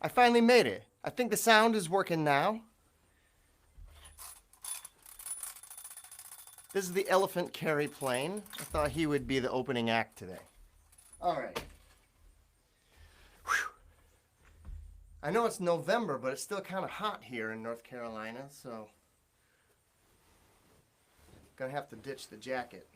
I finally made it. I think the sound is working now. This is the elephant carry plane. I thought he would be the opening act today. All right. Whew. I know it's November, but it's still kind of hot here in North Carolina, so gonna have to ditch the jacket.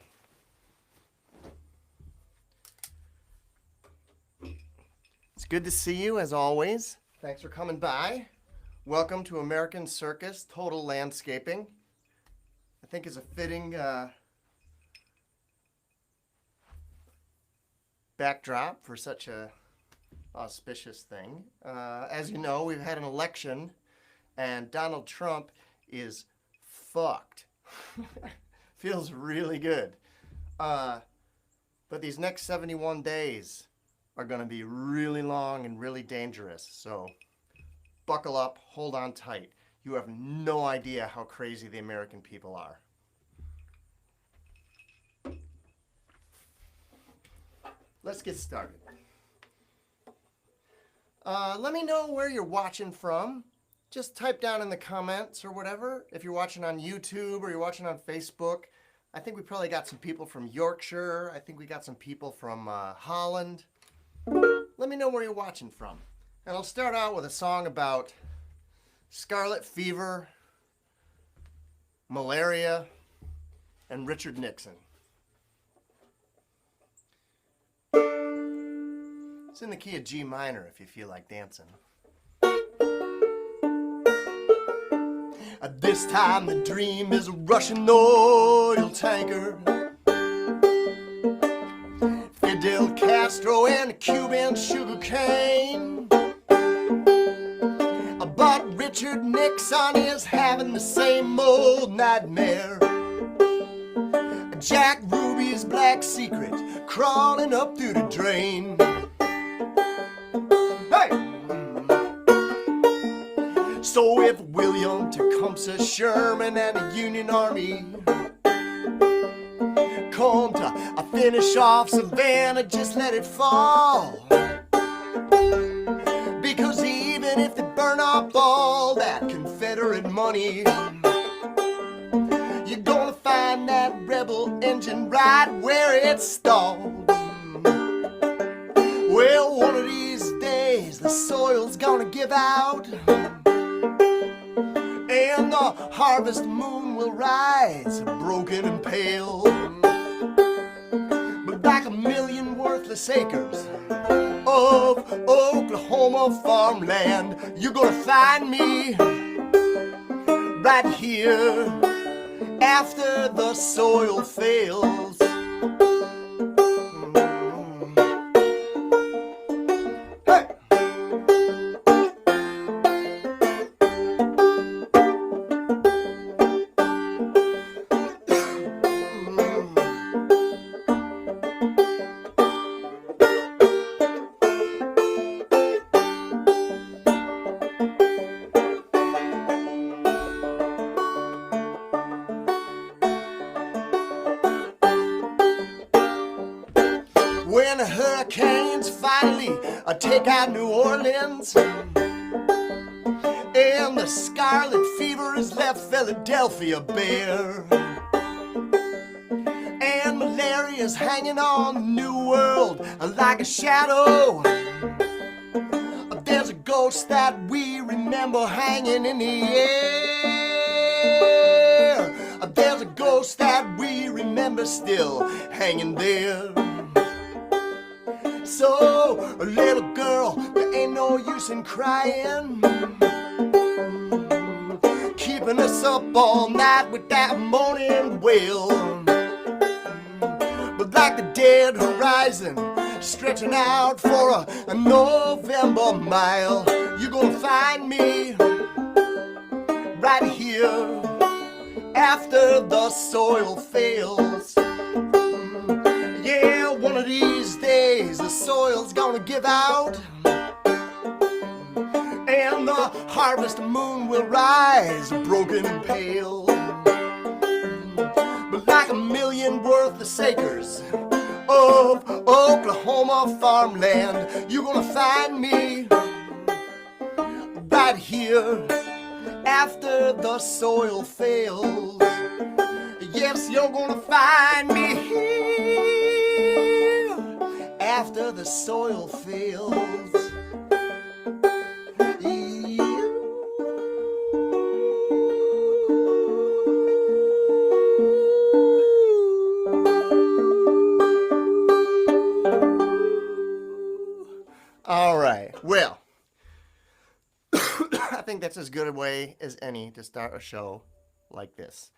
It's good to see you as always. Thanks for coming by. Welcome to American Circus Total Landscaping. I think is a fitting backdrop for such a auspicious thing. As you know, we've had an election and Donald Trump is fucked. Feels really good. But these next 71 days are going to be really long and really dangerous. So buckle up, hold on tight. You have no idea how crazy the American people are. Let's get started. Let me know where you're watching from. Just type down in the comments or whatever. If you're watching on YouTube or you're watching on Facebook. I think we probably got some people from Yorkshire. I think we got some people from Holland. Let me know where you're watching from. And I'll start out with a song about scarlet fever, malaria, and Richard Nixon. It's in the key of G minor if you feel like dancing. This time the dream is a Russian oil tanker. Fidel Castro and a Cuban sugar cane. But Richard Nixon is having the same old nightmare. Jack Ruby's black secret crawling up through the drain. Hey! So if William Tecumseh Sherman and the Union Army come to finish off Savannah, just let it fall. Because even if they burn up all that Confederate money, you're gonna find that rebel engine right where it stalled. Well, one of these days the soil's gonna give out, and the harvest moon will rise broken and pale. But like a million worthless acres of Oklahoma farmland, you're gonna find me right here after the soil fails. Hey! When the hurricanes finally take out New Orleans, and the scarlet fever has left Philadelphia bare, and malaria's hanging on the New World like a shadow, there's a ghost that we remember hanging in the air. There's a ghost that we remember still hanging there. So, little girl, there ain't no use in crying, keeping us up all night with that moaning wail. But like the dead horizon stretching out for a November mile, you're gonna find me right here after the soil fails. Yeah, one of these days the soil's gonna give out, and the harvest moon will rise broken and pale. But like a million worthless acres of Oklahoma farmland, you're gonna find me right here after the soil fails. Yes, you're gonna find me here after the soil fails. All right, well, I think that's as good a way as any to start a show like this.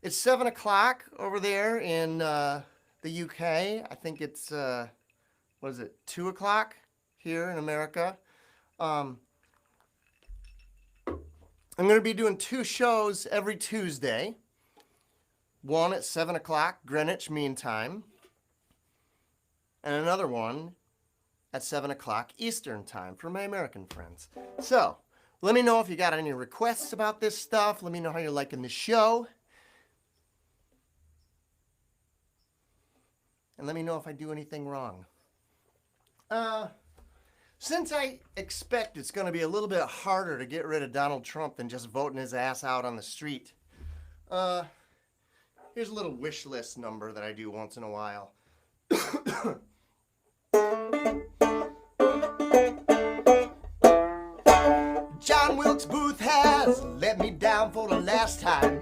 It's 7 o'clock over there in the UK. I think it's, 2 o'clock here in America. I'm going to be doing 2 shows every Tuesday. One at 7 o'clock Greenwich Mean Time, and another one at 7 o'clock Eastern Time for my American friends. So, let me know if you got any requests about this stuff. Let me know how you're liking the show. And let me know if I do anything wrong. Since I expect it's going to be a little bit harder to get rid of Donald Trump than just voting his ass out on the street, here's a little wish list number that I do once in a while. John Wilkes Booth has let me down for the last time.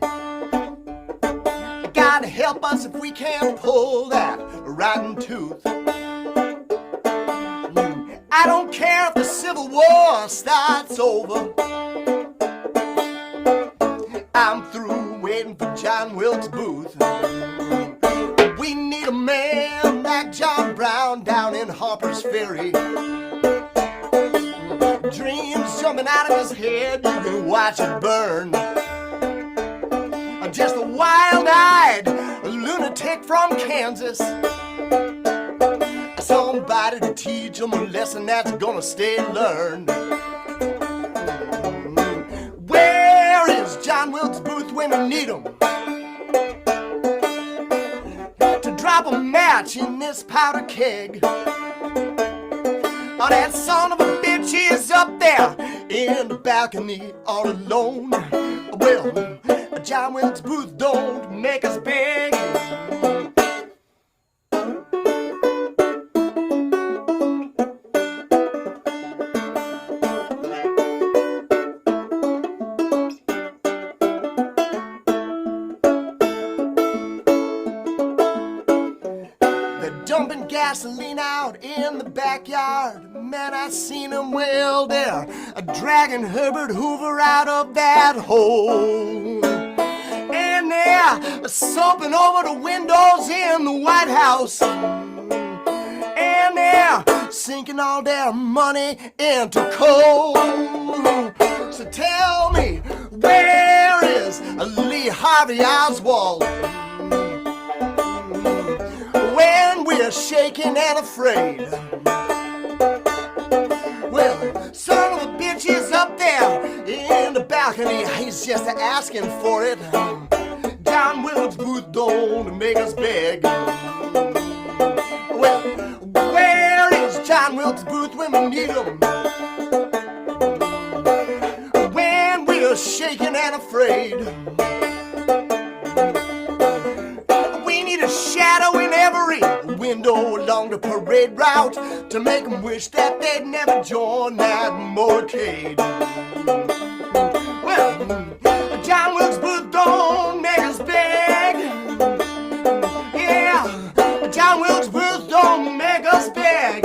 God help us if we can't pull that rotten tooth. I don't care if the Civil War starts over. I'm through waiting for John Wilkes Booth. We need a man like John Brown down in Harper's Ferry. Dreams jumping out of his head, you can watch it burn. Just a wild-eyed lunatic from Kansas. Somebody to teach him a lesson that's gonna stay learned. Where is John Wilkes Booth when we need him? To drop a match in this powder keg. Oh, that son of a bitch is up there in the balcony all alone. Well, John Wilkes Booth don't make us beg. Dumping gasoline out in the backyard. Man, I seen him well there, dragging Herbert Hoover out of that hole. And they're soaping over the windows in the White House. And they're sinking all their money into coal. So tell me, where is Lee Harvey Oswald? When we're shaking and afraid. Well, son of a bitch is up there in the balcony. He's just asking for it. John Wilkes Booth don't make us beg. Well, where is John Wilkes Booth when we need him? When we're shaking and afraid. A shadow in every window along the parade route to make them wish that they'd never joined that motorcade. Well, John Wilkes Booth don't make us beg. Yeah, John Wilkes Booth don't make us beg.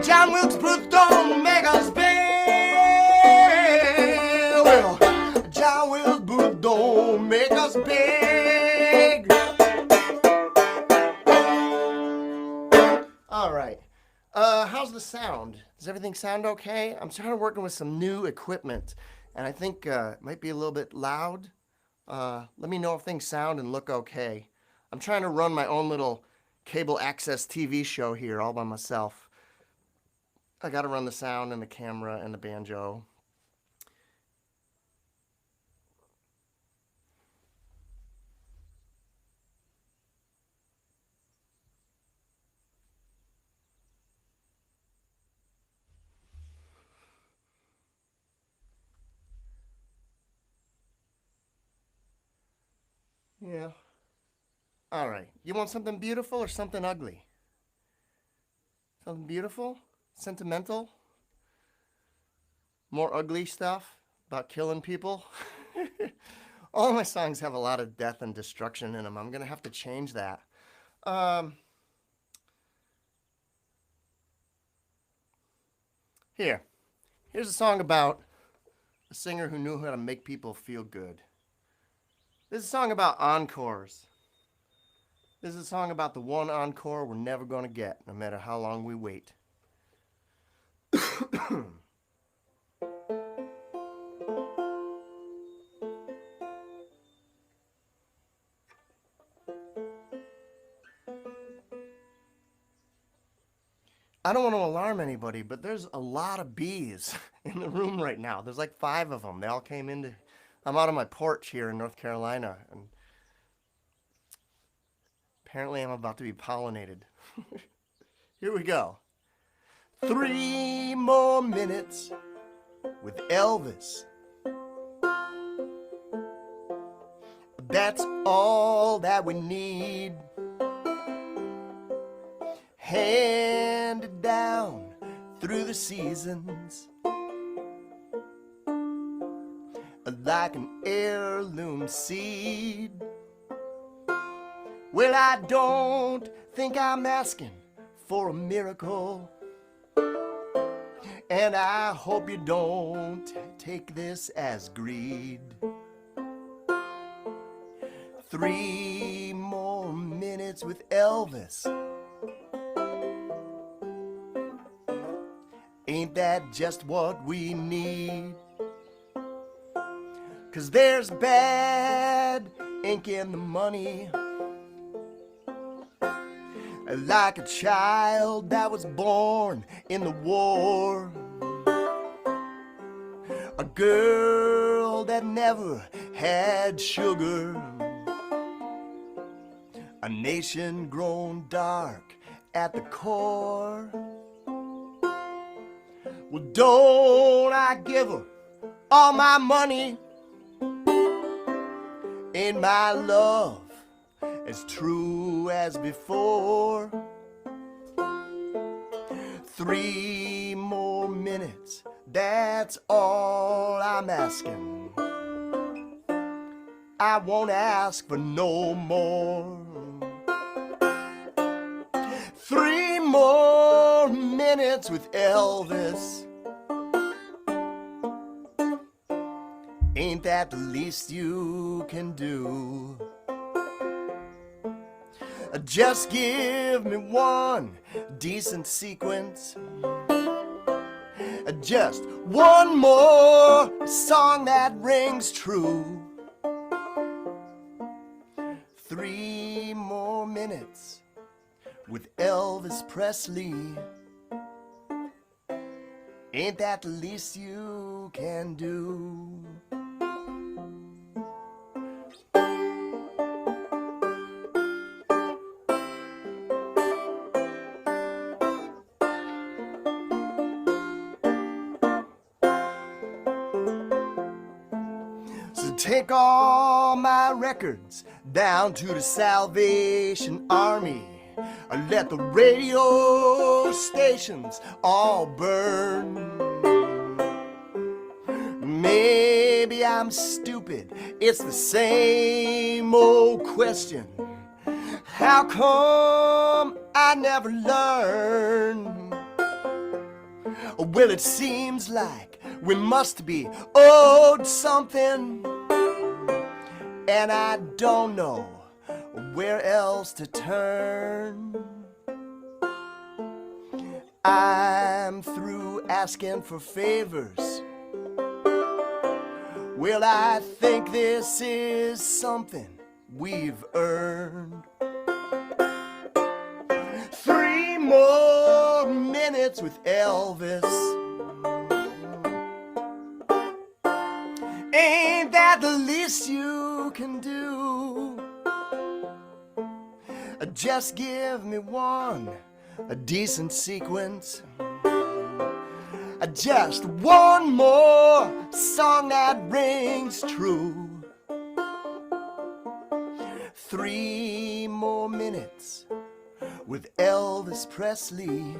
John Wilkes Booth don't make us beg. Well, John Wilkes Booth don't make us beg. All right. How's the sound? Does everything sound okay? I'm starting working with some new equipment, and I think it might be a little bit loud. Let me know if things sound and look okay. I'm trying to run my own little cable access TV show here all by myself. I got to run the sound and the camera and the banjo. Yeah. All right. You want something beautiful or something ugly? Something beautiful? Sentimental? More ugly stuff about killing people? All my songs have a lot of death and destruction in them. I'm going to have to change that. Here's a song about a singer who knew how to make people feel good. This is a song about encores. This is a song about the one encore we're never going to get, no matter how long we wait. I don't want to alarm anybody, but there's a lot of bees in the room right now. There's like 5 of them. They all came into... I'm out on my porch here in North Carolina, and apparently I'm about to be pollinated. Here we go. 3 more minutes with Elvis. That's all that we need. Handed down through the seasons like an heirloom seed. Well, I don't think I'm asking for a miracle, and I hope you don't take this as greed. 3 more minutes with Elvis. Ain't that just what we need? 'Cause there's bad ink in the money, like a child that was born in the war, a girl that never had sugar, a nation grown dark at the core. Well, don't I give her all my money? Ain't my love as true as before? 3 more minutes, that's all I'm asking. I won't ask for no more. 3 more minutes with Elvis. Ain't that the least you can do? Just give me one decent sequence, just one more song that rings true. 3 more minutes with Elvis Presley. Ain't that the least you can do? Take all my records down to the Salvation Army. Let the radio stations all burn. Maybe I'm stupid, it's the same old question. How come I never learn? Well, it seems like we must be owed something, and I don't know where else to turn. I'm through asking for favors. Well, I think this is something we've earned. 3 more minutes with Elvis. Ain't that the least you can do? Just give me one, a decent sequence, just one more song that rings true. 3 more minutes with Elvis Presley.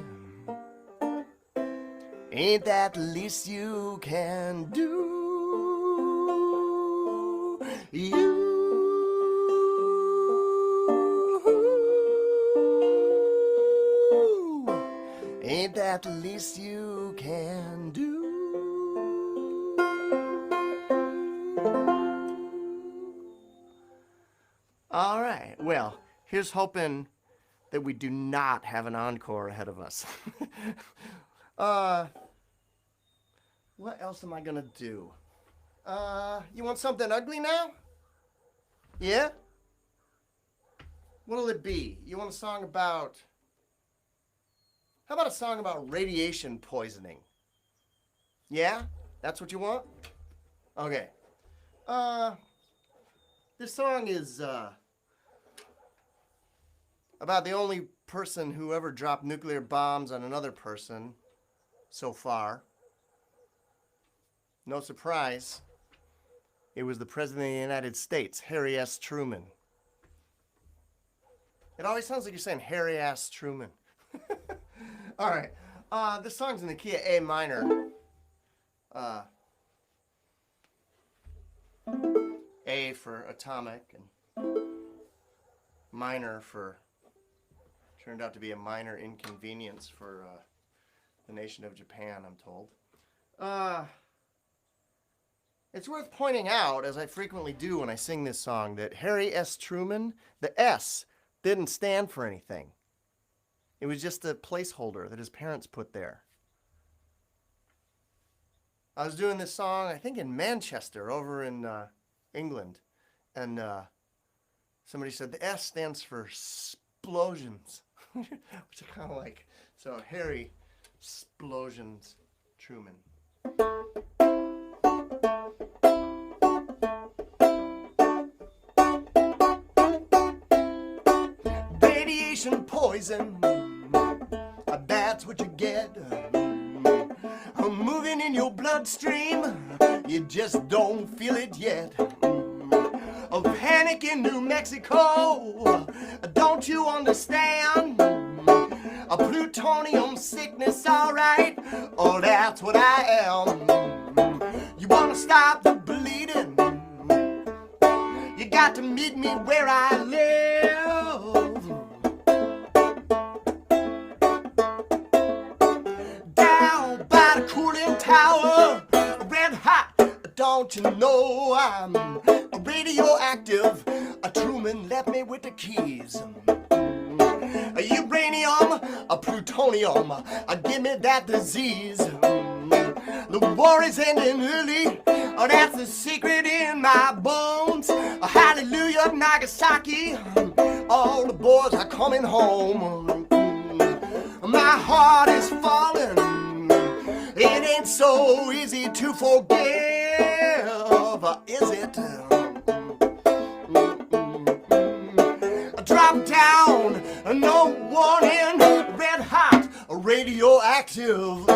Ain't that the least you can do? Ain't that the least you can do? All right, well, here's hoping that we do not have an encore ahead of us. What else am I gonna do? You want something ugly now? Yeah? What'll it be? You want a song about... How about a song about radiation poisoning? Yeah? That's what you want? Okay. This song is, about the only person who ever dropped nuclear bombs on another person so far. No surprise, it was the President of the United States, Harry S. Truman. It always sounds like you're saying Harry S. Truman. All right, this song's in the key of A minor. A for atomic and minor for, turned out to be a minor inconvenience for the nation of Japan, I'm told. It's worth pointing out, as I frequently do when I sing this song, that Harry S. Truman, the S didn't stand for anything. It was just a placeholder that his parents put there. I was doing this song, I think in Manchester, over in England, and somebody said the S stands for explosions, which I kind of like. So Harry Explosions Truman. Radiation poison, that's what you get. Moving in your bloodstream, you just don't feel it yet. A panic in New Mexico, don't you understand? A plutonium sickness, alright, oh that's what I am. You wanna stop the bleeding, you got to meet me where I live. Down by the cooling tower, red hot, don't you know I'm radioactive? A Truman left me with the keys. A uranium, a plutonium, give me that disease. The war is ending early, oh, that's the secret in my bones. Hallelujah, Nagasaki, all the boys are coming home. My heart is falling, it ain't so easy to forgive, is it? Drop down, no warning, red hot, radioactive.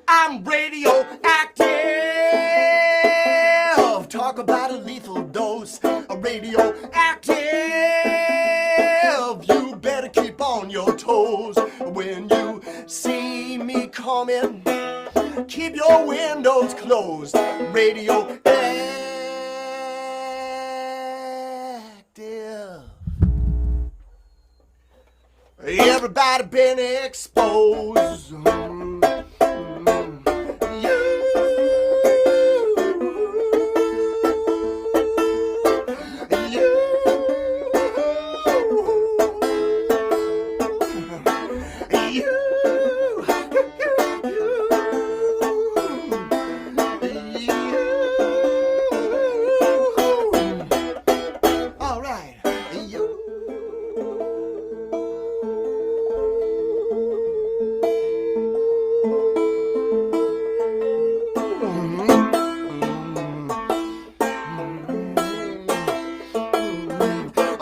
I'm radioactive. Talk about a lethal dose, a radioactive. You better keep on your toes when you see me coming. Keep your windows closed. Radioactive. Everybody been exposed.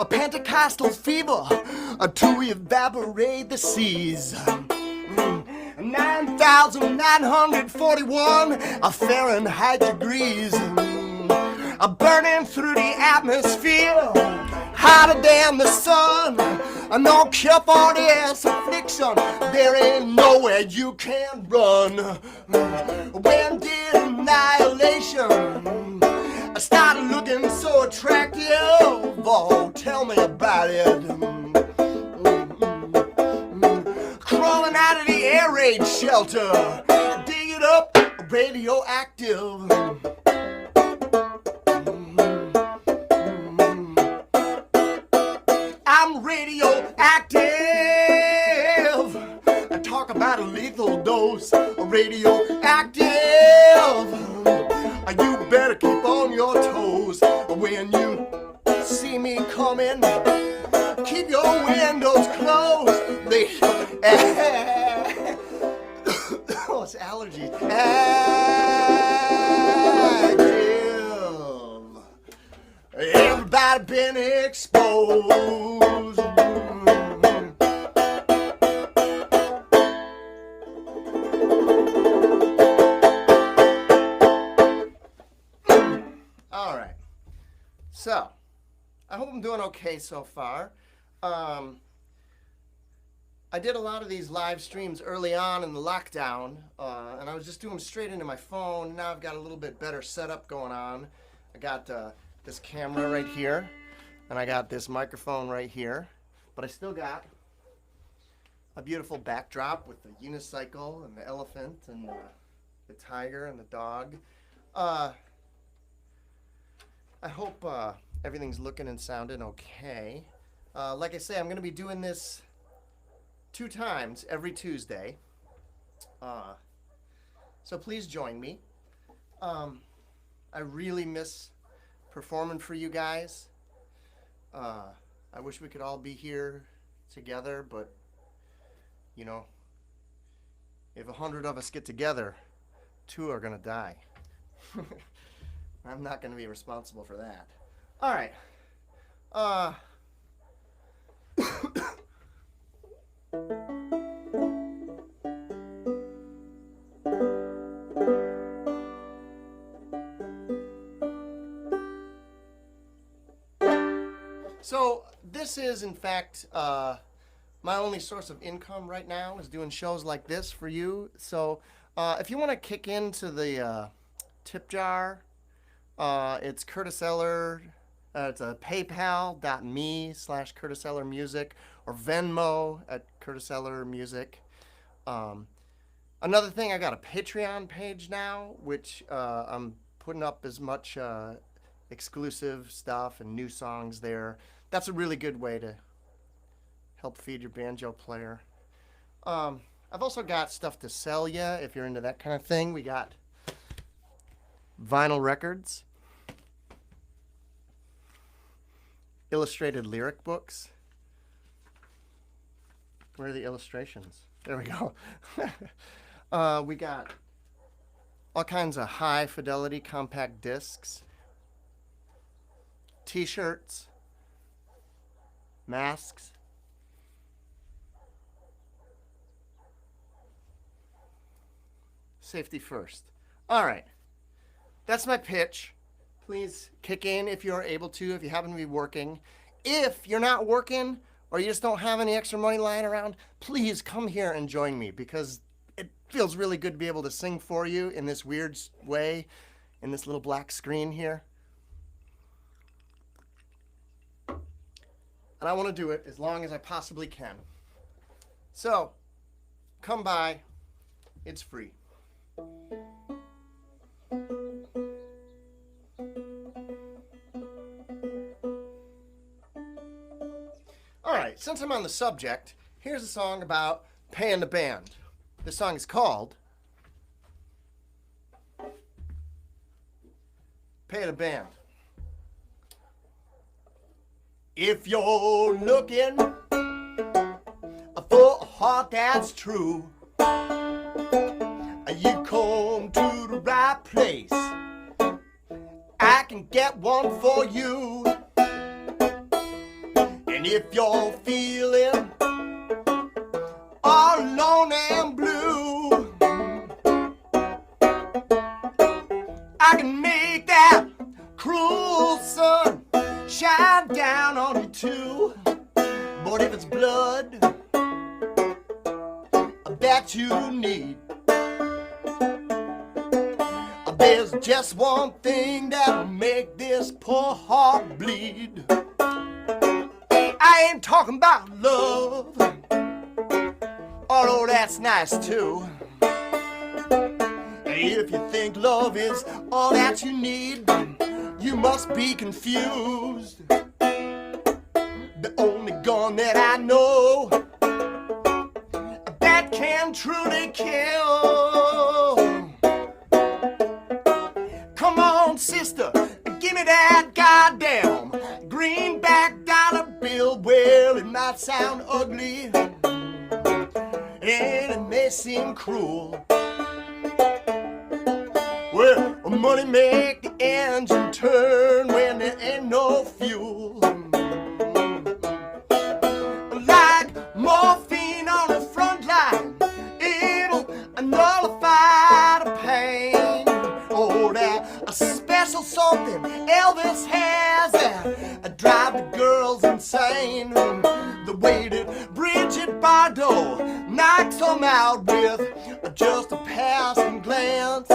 Pentecostal fever to evaporate the seas. 9,941 Fahrenheit degrees, burning through the atmosphere, hotter than the sun. No cure for this affliction, there ain't nowhere you can run. When did annihilation started looking so attractive? Oh, tell me about it. Crawling out of the air raid shelter, dig it up, radioactive. I'm radioactive. I talk about a lethal dose, radioactive. You better keep on your toes when you see me coming. Keep your windows closed. Oh, it's allergies. Active. Everybody been exposed. All right. So, I hope I'm doing okay so far. I did a lot of these live streams early on in the lockdown, and I was just doing them straight into my phone. Now I've got a little bit better setup going on. I got this camera right here, and I got this microphone right here, but I still got a beautiful backdrop with the unicycle and the elephant and the tiger and the dog. I hope everything's looking and sounding okay. Like I say, I'm going to be doing this 2 times every Tuesday. So please join me. I really miss performing for you guys. I wish we could all be here together, but you know, if 100 of us get together, 2 are gonna die. I'm not gonna be responsible for that. All right. So this is, in fact, my only source of income right now is doing shows like this for you. So if you want to kick into the tip jar, it's Curtis Eller. It's paypal.me/Curtis Eller Music or Venmo at Curtis Eller Music. Another thing, I got a Patreon page now, which I'm putting up as much exclusive stuff and new songs there. That's a really good way to help feed your banjo player. I've also got stuff to sell you if you're into that kind of thing. We got vinyl records, illustrated lyric books. Where are the illustrations? There we go. We got all kinds of high fidelity compact discs, t-shirts, masks, safety first. All right, that's my pitch. Please kick in if you're able to, if you happen to be working. If you're not working or you just don't have any extra money lying around, please come here and join me, because it feels really good to be able to sing for you in this weird way, in this little black screen here. And I want to do it as long as I possibly can. So, come by. It's free. Alright, since I'm on the subject, here's a song about paying the band. This song is called Pay the Band. If you're looking for a heart that's true, you come to the right place. I can get one for you. And if you're feeling all alone and blue, too. But if it's blood that you need, there's just one thing that'll make this poor heart bleed. I ain't talking about love, although that's nice too. If you think love is all that you need, you must be confused. The only gun that I know that can truly kill. Come on, sister, give me that goddamn greenback dollar bill. Well, it might sound ugly and it may seem cruel. Well, money make the engine turn when there ain't no fuel. Like morphine on the front line, it'll nullify the pain. Oh, that a special something Elvis has that drive the girls insane. The way that Bridget Bardot knocks them out with just a passing glance.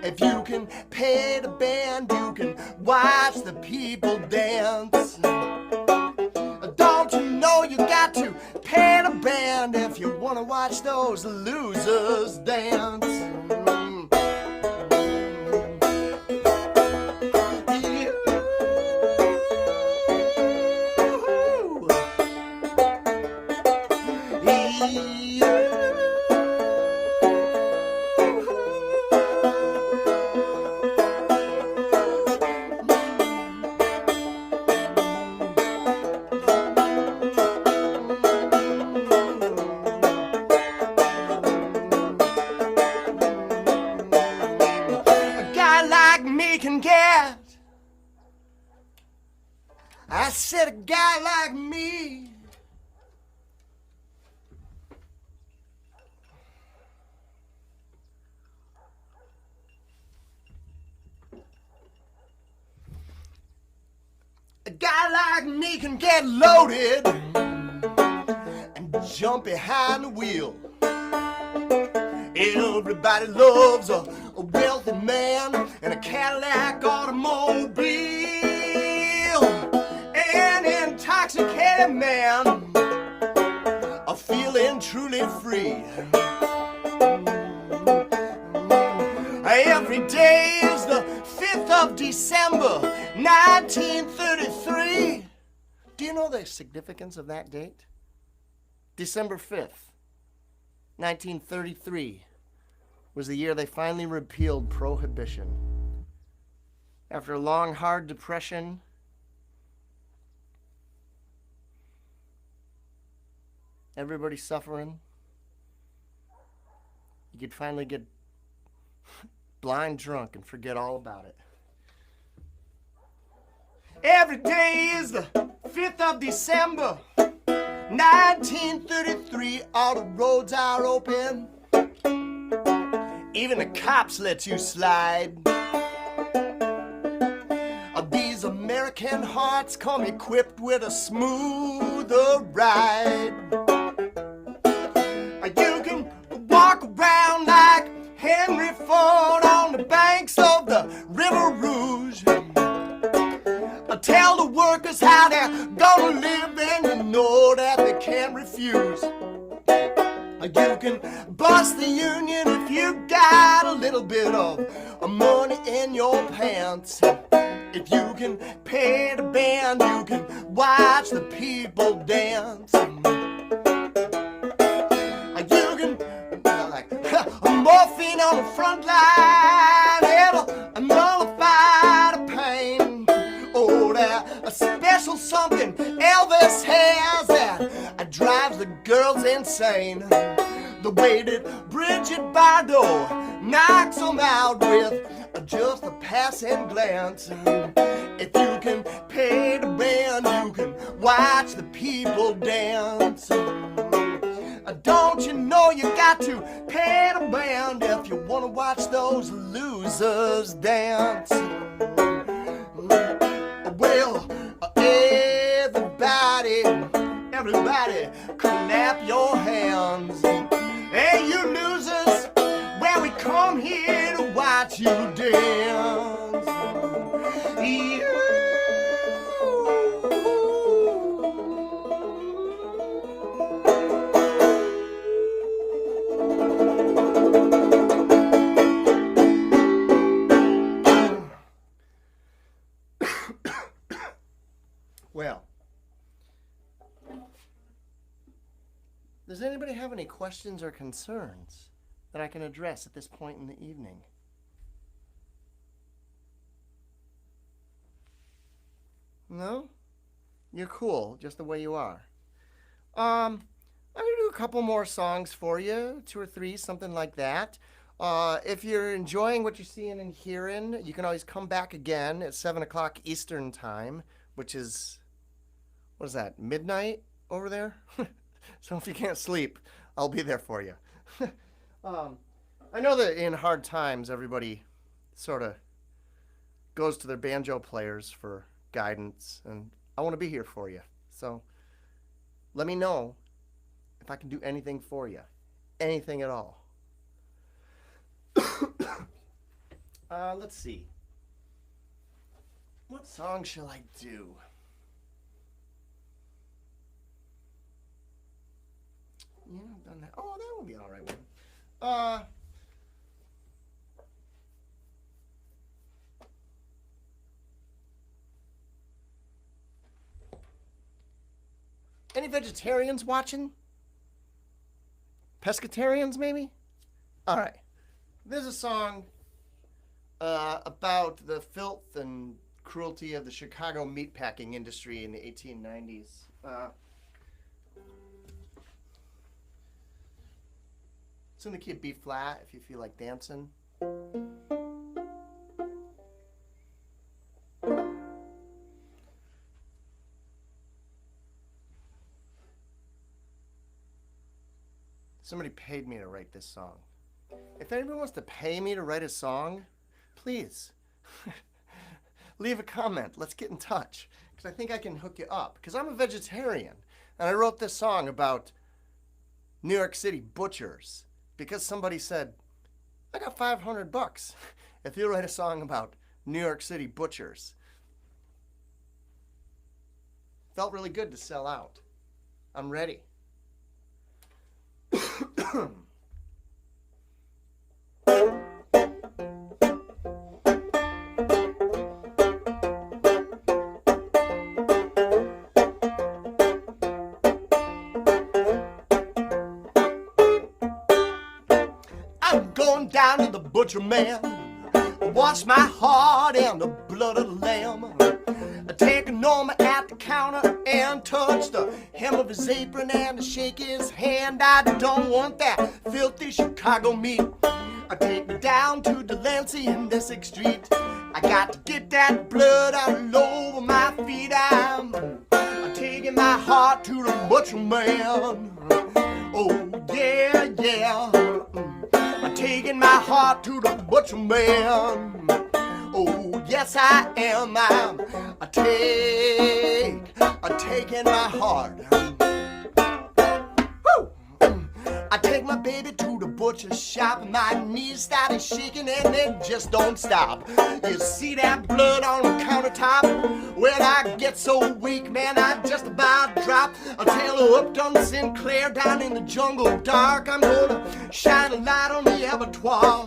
If you can pay the band, you can watch the people dance. Don't you know you got to pay the band if you want to watch those losers dance? I said a guy like me can get loaded and jump behind the wheel. Everybody loves a wealthy man and a Cadillac automobile. An intoxicated man, a feeling truly free. Every day is the 5th of December, 1933. Do you know the significance of that date? December 5th, 1933 was the year they finally repealed prohibition. After a long, hard depression, everybody suffering, you could finally get blind drunk and forget all about it. Every day is the 5th of December, 1933. All the roads are open. Even the cops let you slide. These American hearts come equipped with a smoother ride. You can walk around like Henry Ford on the banks of the River Rouge. Tell the workers how they're gonna live, and you know that they can't refuse. You can bust the union if you got a little bit of money in your pants. If you can pay the band, you can watch the people dance. You can like morphine on the front line, it'll nullify the pain. Oh, that a special something Elvis has that drives the girls insane. The way that Bridget Bardot knocks them out with just a passing glance. If you can pay the band, you can watch the people dance. Don't you know you got to pay the band if you want to watch those losers dance? Well, everybody Everybody, clap your hands. Hey, you losers, well, we come here to watch you dance. Yeah. Well, does anybody have any questions or concerns that I can address at this point in the evening? No? You're cool, just the way you are. I'm gonna do a couple more songs for you, 2 or 3, something like that. If you're enjoying what you're seeing and hearing, you can always come back again at 7 o'clock Eastern Time, which is, what is that, midnight over there? So if you can't sleep, I'll be there for you. I know that in hard times, everybody sort of goes to their banjo players for guidance, and I want to be here for you. So let me know if I can do anything for you. Anything at all. Let's see. What song shall I do? Yeah, I've done that. Oh, that would be an alright one. Any vegetarians watching? Pescatarians, maybe? Alright. There's a song about the filth and cruelty of the Chicago meatpacking industry in the 1890s. It's in the key of B flat if you feel like dancing. Somebody paid me to write this song. If anyone wants to pay me to write a song, please leave a comment. Let's get in touch, because I think I can hook you up. Because I'm a vegetarian, and I wrote this song about New York City butchers because somebody said, I got $500 if you write a song about New York City butchers. Felt really good to sell out. I'm ready. I'm going down to the butcher man, wash my heart in the blood of the lamb. Take a Norma at the counter and touch the hem of his apron and shake his hand. I don't want that filthy Chicago meat. I take me down to Delancey in this Street. I got to get that blood all over my feet. I'm taking my heart to the butcher man. Oh yeah, yeah. I'm taking my heart to the butcher man. Oh, yes, I am. I'm taking my heart. Woo! I take my baby to the butcher's shop. My knees started shaking and they just don't stop. You see that blood on the countertop? Well, I get so weak, man, I just about drop. I'll tell her Upton Sinclair down in the jungle dark. I'm gonna shine a light on the abattoir.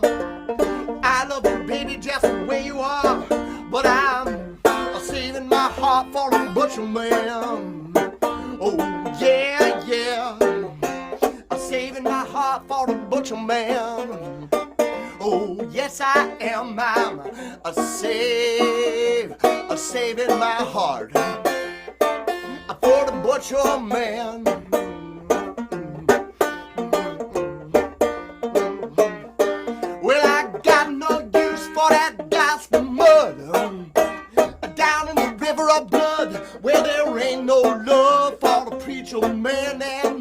I love you, baby, just the way you are. But I'm saving my heart for the butcher man. Oh, yeah, yeah. I'm saving my heart for the butcher man. Oh, yes, I am. I'm saving my heart for the butcher man.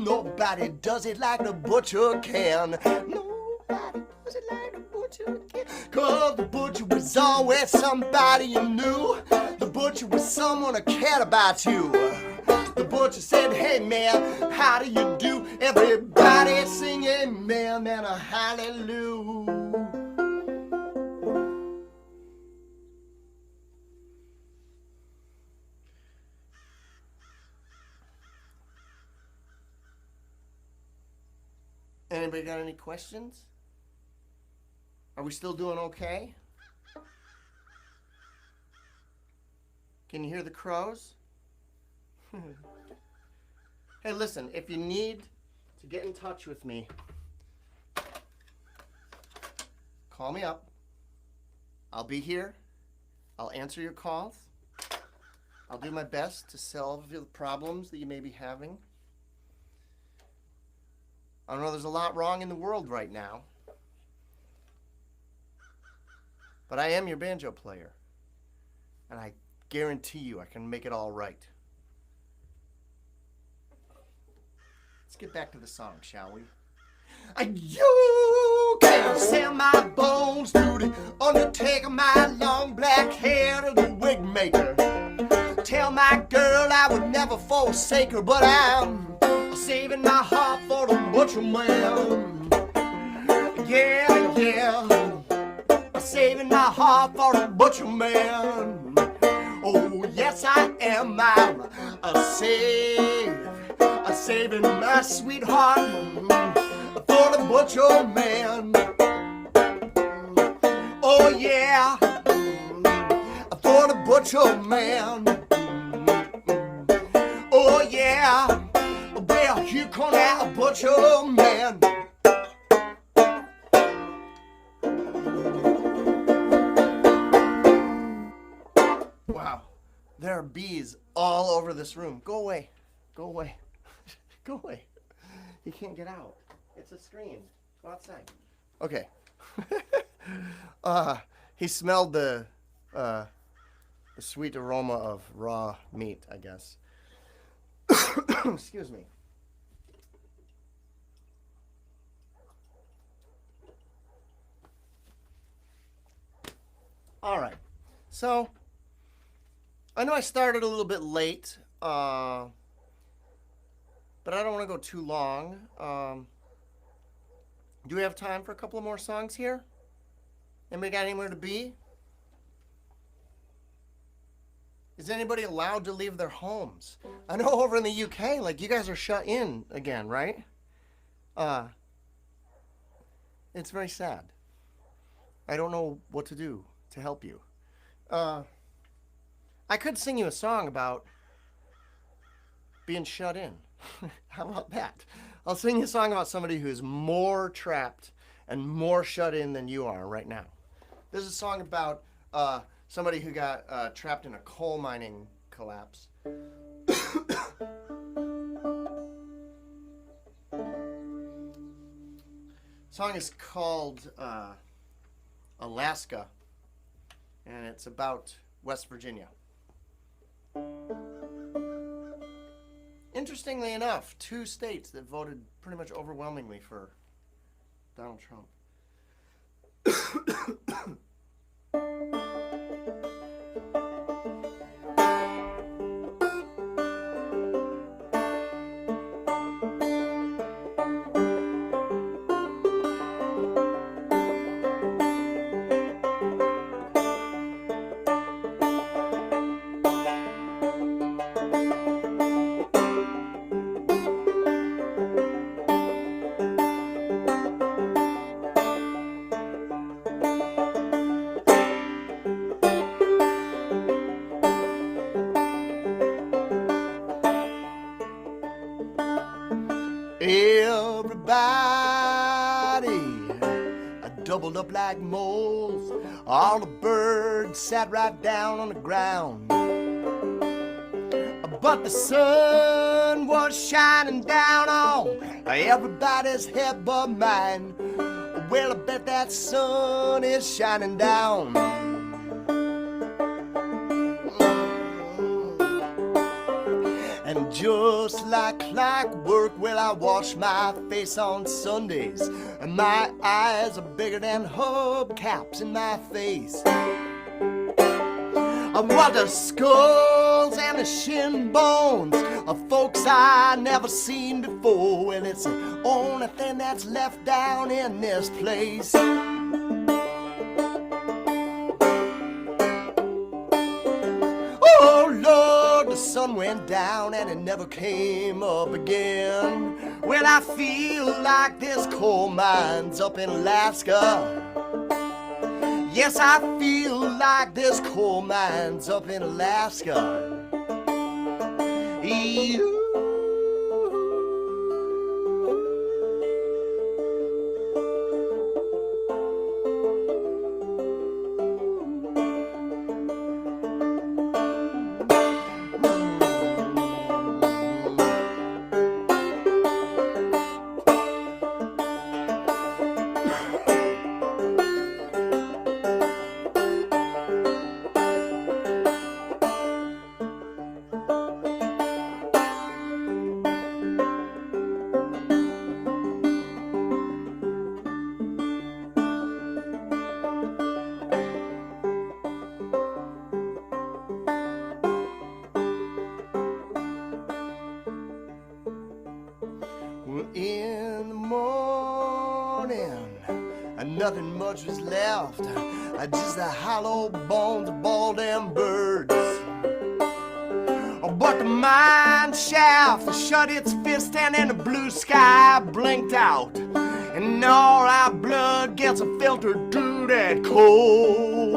Nobody does it like the butcher can. Nobody does it like the butcher can. 'Cause the butcher was always somebody you knew. The butcher was someone who cared about you. The butcher said, hey man, how do you do? Everybody sing amen and a hallelujah. Anybody got any questions? Are we still doing okay? Can you hear the crows? Hey, listen, if you need to get in touch with me, call me up. I'll be here. I'll answer your calls. I'll do my best to solve the problems that you may be having. I know there's a lot wrong in the world right now, but I am your banjo player, and I guarantee you I can make it all right. Let's get back to the song, shall we? You can sell my bones to the undertaker, my long black hair to the wig maker. Tell my girl I would never forsake her, but I'm saving my heart for the butcher man. Yeah, yeah, I'm saving my heart for the butcher man. Oh, yes, I am. I'm saving my sweetheart for the butcher man. Oh, yeah, for the butcher man. Oh, yeah. Well, here come that butcher man. Wow, there are bees all over this room. Go away. Go away. Go away. You can't get out. It's a screen. Go outside. Okay. He smelled the sweet aroma of raw meat, I guess. Excuse me. All right. So, I know I started a little bit late, but I don't want to go too long. Do we have time for a couple of more songs here? Anybody got anywhere to be? Is anybody allowed to leave their homes? I know over in the UK, like, you guys are shut in again, right? It's very sad. I don't know what to do to help you. I could sing you a song about being shut in. How about that? I'll sing you a song about somebody who's more trapped and more shut in than you are right now. This is a song about somebody who got trapped in a coal mining collapse. Song is called Alaska, and it's about West Virginia. Interestingly enough, 2 states that voted pretty much overwhelmingly for Donald Trump. Doubled up like moles. All the birds sat right down on the ground. But the sun was shining down on everybody's head but mine. Well, I bet that sun is shining down. And just like clockwork, well, I wash my face on Sundays, and my eyes are bigger than hubcaps in my face. What the skulls and the shin bones of folks I never seen before. Well, it's the only thing that's left down in this place. Oh Lord, the sun went down and it never came up again. Well, I feel like this coal mine's up in Alaska. Yes, I feel like this coal mine's up in Alaska. Ew. In the morning, nothing much was left, just the hollow bones of bald and birds. But the mine shaft shut its fist and then the blue sky blinked out, and all our blood gets filtered through that coal.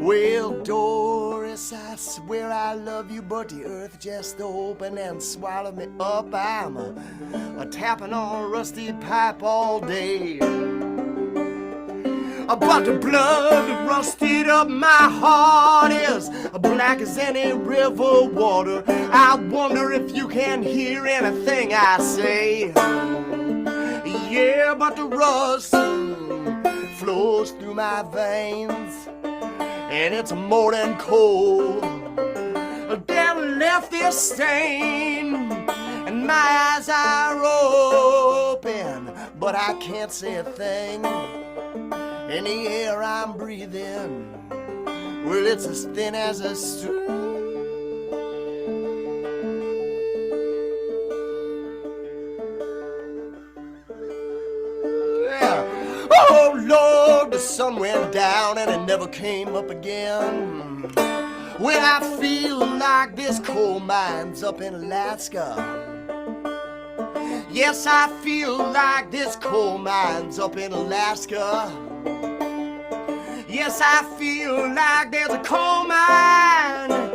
Well, Doris, I swear I love you, but the earth just opened and swallowed me up. I'm a tapping on a rusty pipe all day. But the blood that rusted up my heart is black as any river water. I wonder if you can hear anything I say. Yeah, but the rust flows through my veins, and it's more than cold that left this stain. And my eyes are open, but I can't say a thing. And the air I'm breathing, well, it's as thin as a string. Yeah. Oh Lord, the sun went down and it never came up again. Well, I feel like this coal mine's up in Alaska. Yes, I feel like this coal mine's up in Alaska. Yes, I feel like there's a coal mine.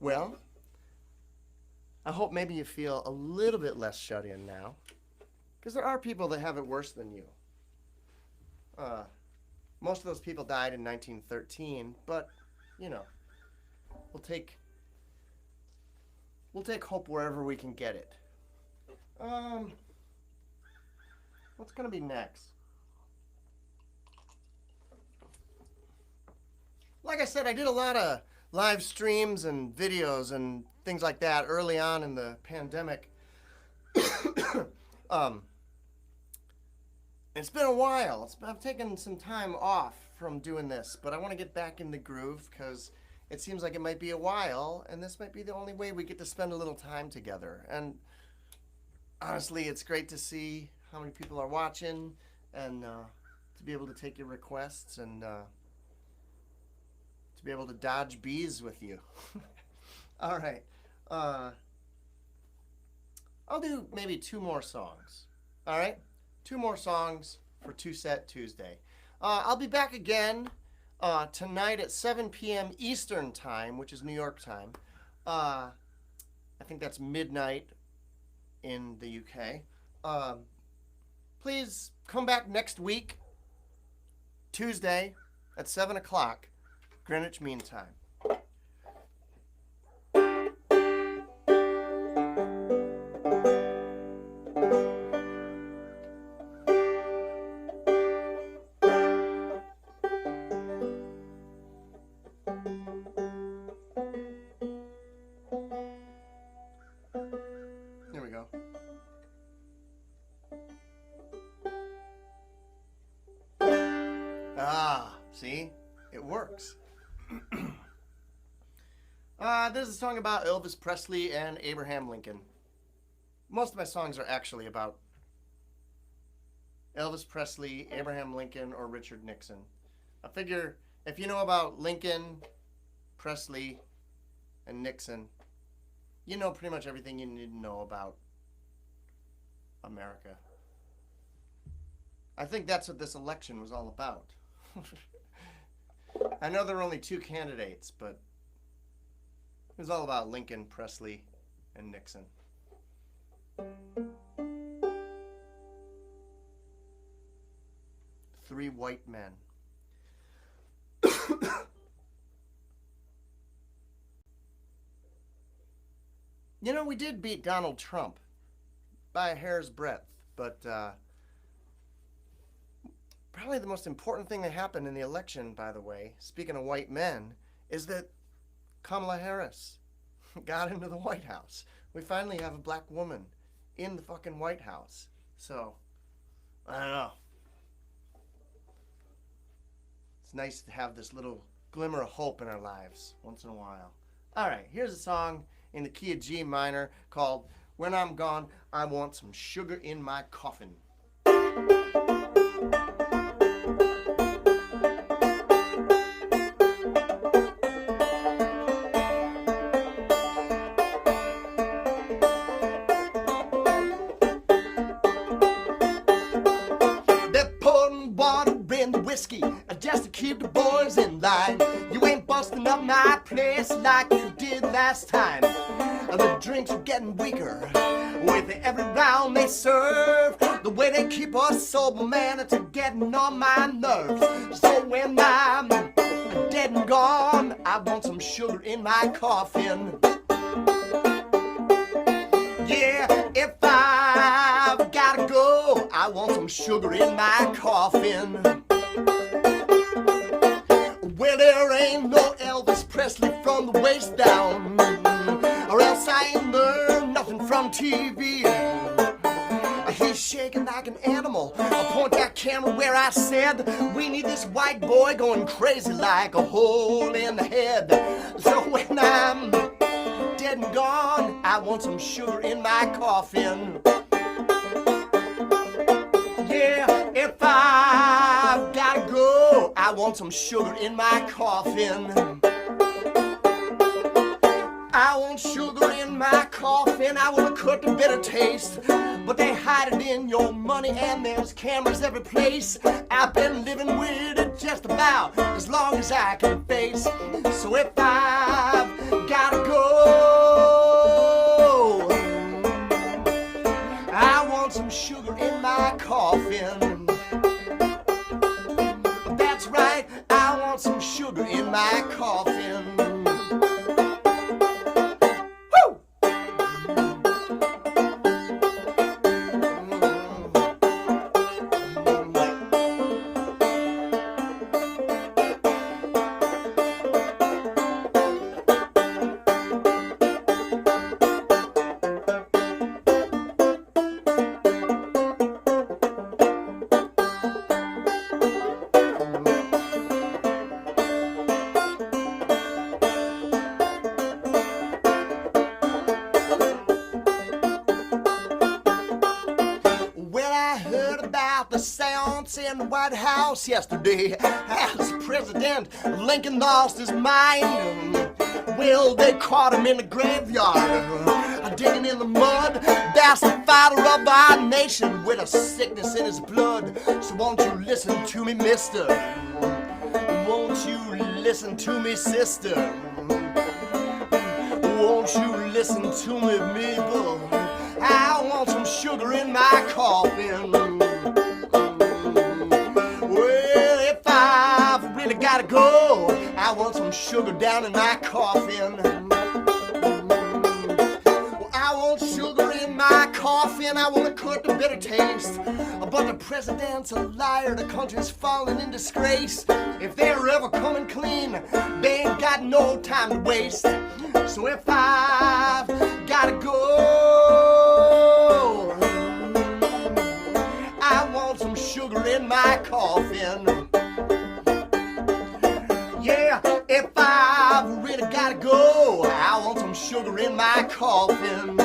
Well, I hope maybe you feel a little bit less shut in now, because there are people that have it worse than you. Most of those people died in 1913, but, you know, we'll take hope wherever we can get it. What's gonna be next? Like I said, I did a lot of live streams and videos and things like that early on in the pandemic. It's been a while. I've taken some time off from doing this, but I want to get back in the groove because it seems like it might be a while, and this might be the only way we get to spend a little time together. And honestly, it's great to see how many people are watching, and to be able to take your requests, and to be able to dodge bees with you. All right. I'll do maybe 2 more songs. All right? 2 more songs for Two Set Tuesday. I'll be back again tonight at 7 p.m. Eastern Time, which is New York time. I think that's midnight in the UK. Please come back next week, Tuesday at 7 o'clock, Greenwich Mean Time. Here we go. Ah, see? It works. This is a song about Elvis Presley and Abraham Lincoln. Most of my songs are actually about Elvis Presley, Abraham Lincoln, or Richard Nixon. I figure if you know about Lincoln, Presley, and Nixon, you know pretty much everything you need to know about America. I think that's what this election was all about. I know there were only two candidates, but it was all about Lincoln, Presley, and Nixon. Three white men. You know, we did beat Donald Trump by a hair's breadth, but probably the most important thing that happened in the election, by the way, speaking of white men, is that Kamala Harris got into the White House. We finally have a black woman in the fucking White House. So, I don't know. It's nice to have this little glimmer of hope in our lives once in a while. All right, here's a song in the key of G minor called When I'm Gone, I Want Some Sugar in My Coffin. Whiskey, just to keep the boys in line. You ain't busting up my place like you did last time. The drinks are getting weaker with every round they serve. The way they keep us sober, man, it's getting on my nerves. So when I'm dead and gone, I want some sugar in my coffin. Yeah, if I've gotta go, I want some sugar in my coffin. Well, there ain't no Elvis Presley from the waist down, or else I ain't learned nothing from TV. He's shaking like an animal. I'll point that camera where I said we need this white boy going crazy like a hole in the head. So when I'm dead and gone, I want some sugar in my coffin. Yeah, if I've gotta go, I want some sugar in my coffin. I want sugar in my coffin. I want to cut the bitter taste, but they hide it in your money and there's cameras every place. I've been living with it just about as long as I can face. So if I've gotta go, I want some sugar in my coffin. That's right, I want some sugar in my coffin. In the White House yesterday, as President Lincoln lost his mind. Well, they caught him in the graveyard, digging in the mud. That's the father of our nation with a sickness in his blood. So won't you listen to me, mister? Won't you listen to me, sister? Won't won't you listen to me, Mabel? I want some sugar in my coffin. Well, if I've really gotta go, I want some sugar down in my coffin. Well, I want sugar in my coffin. I want to cut the bitter taste. But the president's a liar. The country's falling in disgrace. If they're ever coming clean, they ain't got no time to waste. So if I've gotta go, I want some sugar in my coffin. Yeah, if I've really gotta go, I want some sugar in my coffin.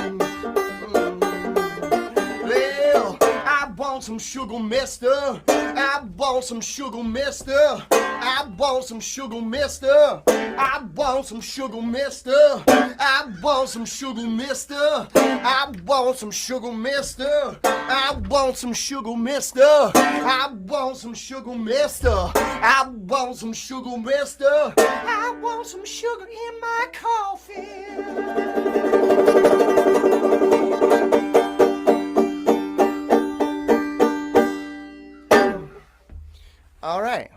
Well, I want some sugar, mister. I want some sugar, mister. I want some sugar, mister. I want some sugar, mister. I want some sugar, mister. I want some sugar, mister. I want some sugar, mister. I want some sugar, mister. I want some sugar, mister. I want some sugar in my coffee. All right.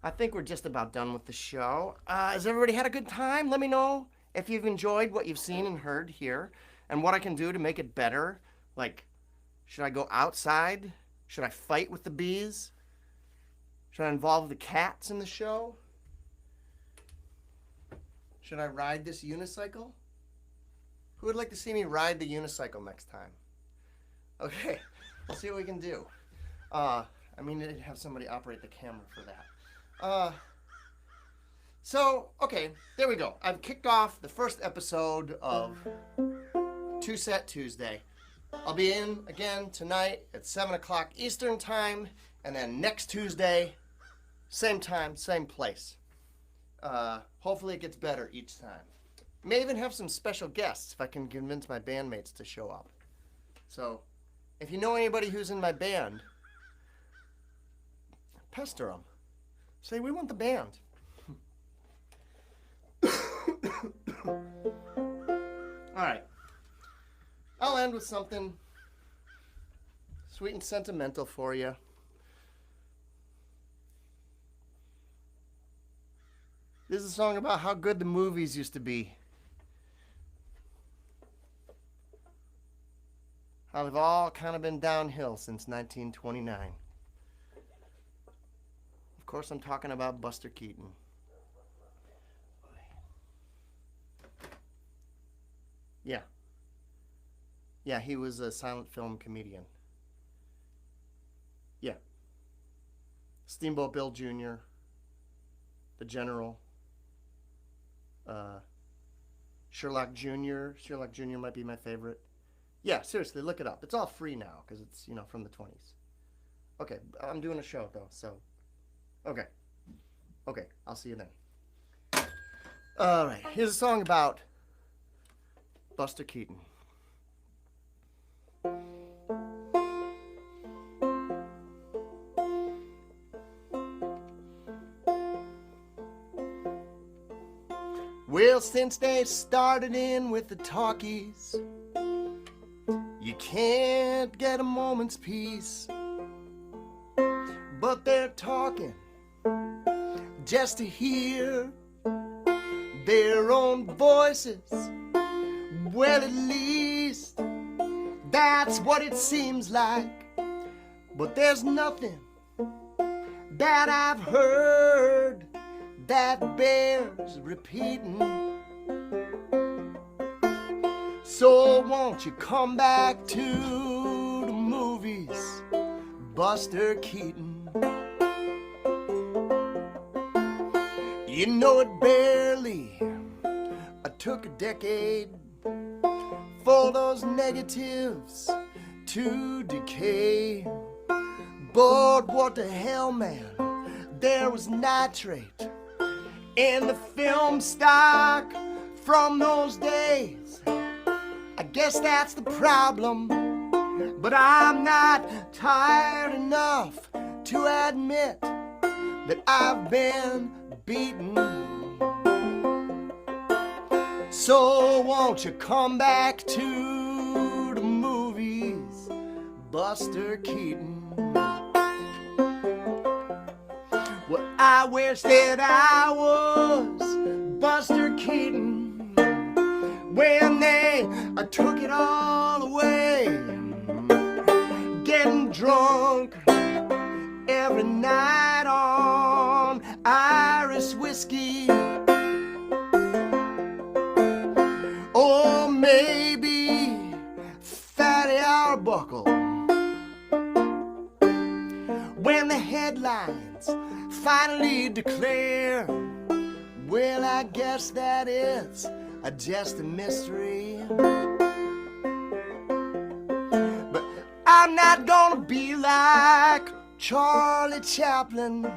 I think we're just about done with the show. Has everybody had a good time? Let me know if you've enjoyed what you've seen and heard here and what I can do to make it better. Like, should I go outside? Should I fight with the bees? Should I involve the cats in the show? Should I ride this unicycle? Who would like to see me ride the unicycle next time? Okay, let's see what we can do. I mean, to have somebody operate the camera for that. Okay, there we go. I've kicked off the first episode of Two Set Tuesday. I'll be in again tonight at 7 o'clock Eastern Time, and then next Tuesday, same time, same place. Hopefully it gets better each time. May even have some special guests if I can convince my bandmates to show up. So, if you know anybody who's in my band, pester them. Say, we want the band. All right. I'll end with something sweet and sentimental for you. This is a song about how good the movies used to be. How they've all kind of been downhill since 1929. Of course, I'm talking about Buster Keaton. Yeah. Yeah, he was a silent film comedian. Yeah. Steamboat Bill Jr., The General, Sherlock Jr. Sherlock Jr. might be my favorite. Yeah, seriously, look it up. It's all free now because it's, from the 20s. Okay, I'm doing a show, though, so... Okay, I'll see you then. All right, here's a song about Buster Keaton. Well, since they started in with the talkies, you can't get a moment's peace. But they're talking just to hear their own voices. Well, at least that's what it seems like. But there's nothing that I've heard that bears repeating. So won't you come back to the movies, Buster Keaton? You know it barely took a decade for those negatives to decay. But what the hell, man, there was nitrate in the film stock from those days. I guess that's the problem, but I'm not tired enough to admit that I've been beaten. So won't you come back to the movies, Buster Keaton? Well, I wish that I was Buster Keaton when they took it all away, getting drunk every night on Irish whiskey. Or maybe Fatty Arbuckle. When the headlines finally declare, well, I guess that it's just a mystery. But I'm not gonna be like Charlie Chaplin,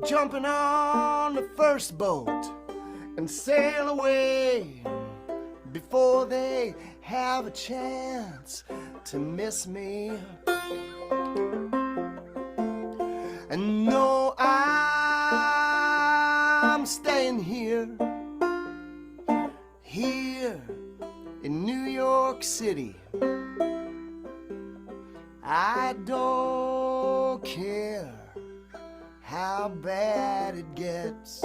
jumping on the first boat and sail away before they have a chance to miss me. And no, I'm staying here in New York City. I don't care how bad it gets.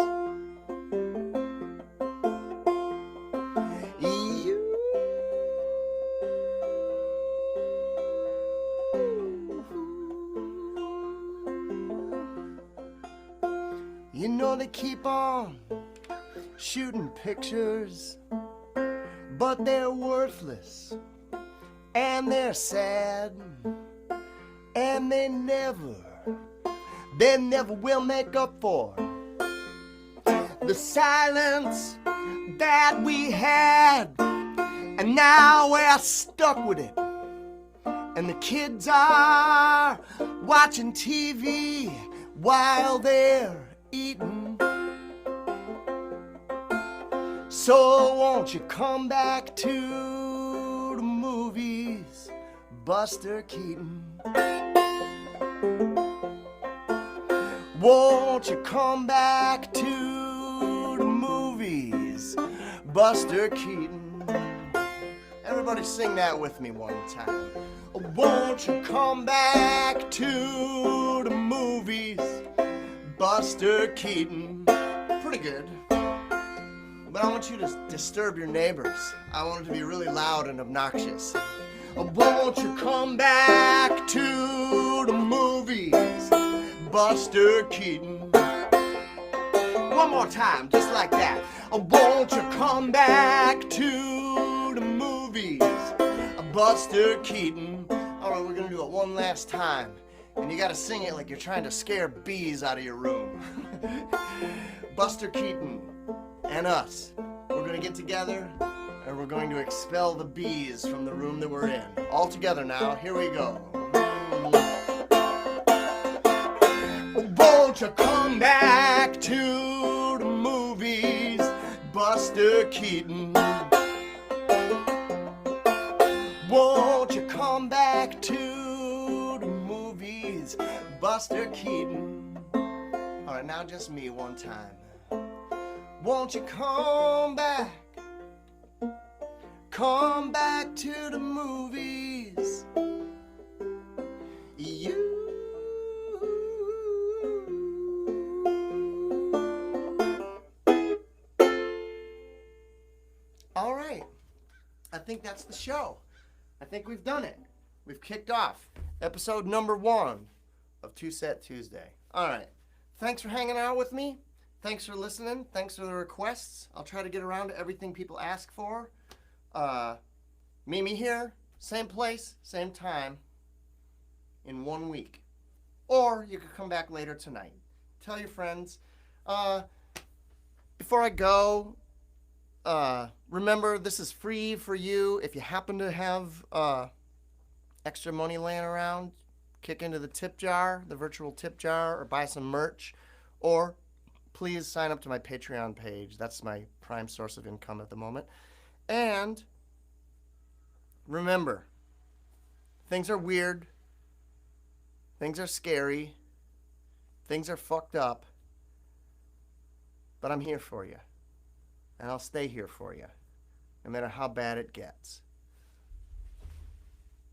You know they keep on shooting pictures, but they're worthless and they're sad, and they never will make up for the silence that we had, and now we're stuck with it. And the kids are watching TV while they're eating. So won't you come back to the movies, Buster Keaton? Won't you come back to the movies, Buster Keaton? Everybody sing that with me one time. Won't you come back to the movies, Buster Keaton? Pretty good. But I want you to disturb your neighbors. I want it to be really loud and obnoxious. Won't you come back to the movies, Buster Keaton? One more time, just like that. Won't you come back to the movies, Buster Keaton? All right, we're gonna do it one last time. And you gotta sing it like you're trying to scare bees out of your room. Buster Keaton and us, we're gonna get together and we're going to expel the bees from the room that we're in. All together now, here we go. Won't you come back to the movies, Buster Keaton? Won't you come back to the movies, Buster Keaton? All right, now just me one time. Won't you come back to the movies? You. All right, I think that's the show. I think we've done it. We've kicked off episode number 1 of Two Set Tuesday. All right, thanks for hanging out with me. Thanks for listening. Thanks for the requests. I'll try to get around to everything people ask for. Meet me here, same place, same time, in 1 week. Or you could come back later tonight. Tell your friends. Before I go, remember, this is free for you. If you happen to have extra money laying around, kick into the tip jar, the virtual tip jar, or buy some merch. Or please sign up to my Patreon page. That's my prime source of income at the moment. And remember, things are weird. Things are scary. Things are fucked up. But I'm here for you. and I'll stay here for you, no matter how bad it gets.